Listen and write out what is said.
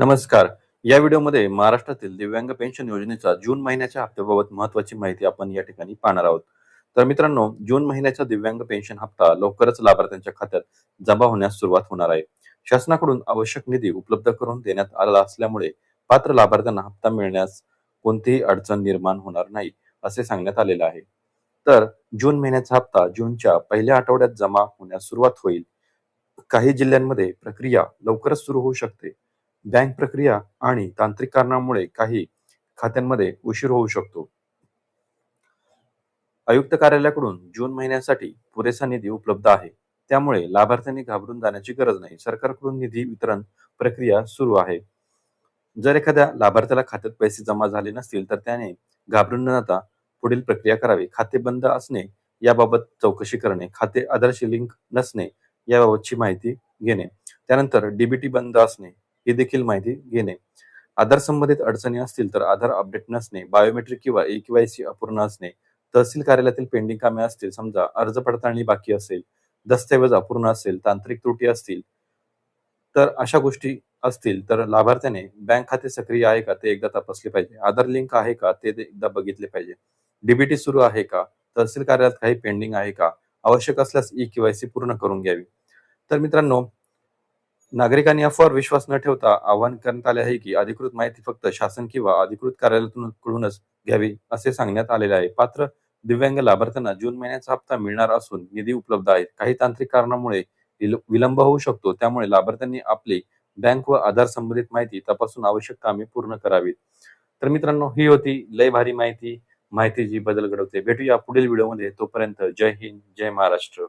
नमस्कार. या व्हिडिओमध्ये महाराष्ट्रातील दिव्यांग पेन्शन योजनेचा जून महिन्याच्या हप्त्याबाबत महत्त्वाची माहिती आपण या ठिकाणी पाहणार आहोत. तर मित्रांनो, जून महिन्याचा दिव्यांग पेन्शन हप्ता लवकरच लाभार्थ्यांच्या खात्यात जमा होण्यास सुरुवात होणार आहे. शासनाकडून आवश्यक निधी उपलब्ध करून देण्यात आला असल्यामुळे पात्र लाभार्थ्यांना हप्ता मिळण्यास कोणतीही अडचण निर्माण होणार नाही, असे सांगण्यात आलेले आहे. तर जून महिन्याचा हप्ता जूनच्या पहिल्या आठवड्यात जमा होण्यास सुरुवात होईल. काही जिल्ह्यांमध्ये प्रक्रिया लवकरच सुरू होऊ शकते. बँक प्रक्रिया आणि तांत्रिक कारणामुळे काही खात्यांमध्ये उशीर होऊ शकतो. आयुक्त कार्यालयाकडून जून महिन्यासाठी पुरेसा निधी उपलब्ध आहे. त्यामुळे लाभार्थ्यांनी घाबरून जाण्याची गरज नाही. सरकारकडून निधी वितरण प्रक्रिया सुरू आहे. जर एखाद्या लाभार्थ्याला खात्यात पैसे जमा झाले नसतील, तर त्याने घाबरून न जाता पुढील प्रक्रिया करावी. खाते बंद असणे याबाबत चौकशी करणे, खाते आधारशी लिंक नसणे याबाबतची माहिती घेणे, त्यानंतर डीबीटी बंद असणे ही देखील माहिती घेणे. आधार संबंधित अडचणी असतील तर आधार अपडेट नसणे, बायोमेट्रिक किंवा ई-केवायसी अपूर्ण असणे, तहसील कार्यालयातील पेंडिंग कामे असतील, समजा अर्ज पडताळणी बाकी असेल, दस्तऐवज अपूर्ण असेल, तांत्रिक त्रुटी असतील, तर अशा गोष्टी असतील तर लाभार्थ्याने बँक खाते सक्रिय आहे का ते एकदा तपासले पाहिजे. आधार लिंक आहे का ते एकदा बघितले पाहिजे. डीबीटी सुरू आहे का? तहसील कार्यालयात काही पेंडिंग आहे का? आवश्यक असल्यास ई-केवायसी पूर्ण करून घ्यावी. तर मित्रांनो, नागरिकांनी अफवावर विश्वास न ठेवता आवाहन करण्यात आले आहे की अधिकृत माहिती फक्त शासन किंवा अधिकृत कार्यालयाकडूनच घ्यावी, असे सांगण्यात आलेले आहे. पात्र दिव्यांग लाभार्थ्यांना जून महिन्याचा हप्ता मिळणार असून निधी उपलब्ध आहे. काही तांत्रिक कारणामुळे विलंब होऊ शकतो. त्यामुळे लाभार्थ्यांनी आपली बँक व आधार संबंधित माहिती तपासून आवश्यक कामे पूर्ण करावीत. तर मित्रांनो, ही होती लय भारी माहिती, माहिती जी बदल घडवते. भेटूया पुढील व्हिडिओमध्ये. तोपर्यंत जय हिंद, जय महाराष्ट्र.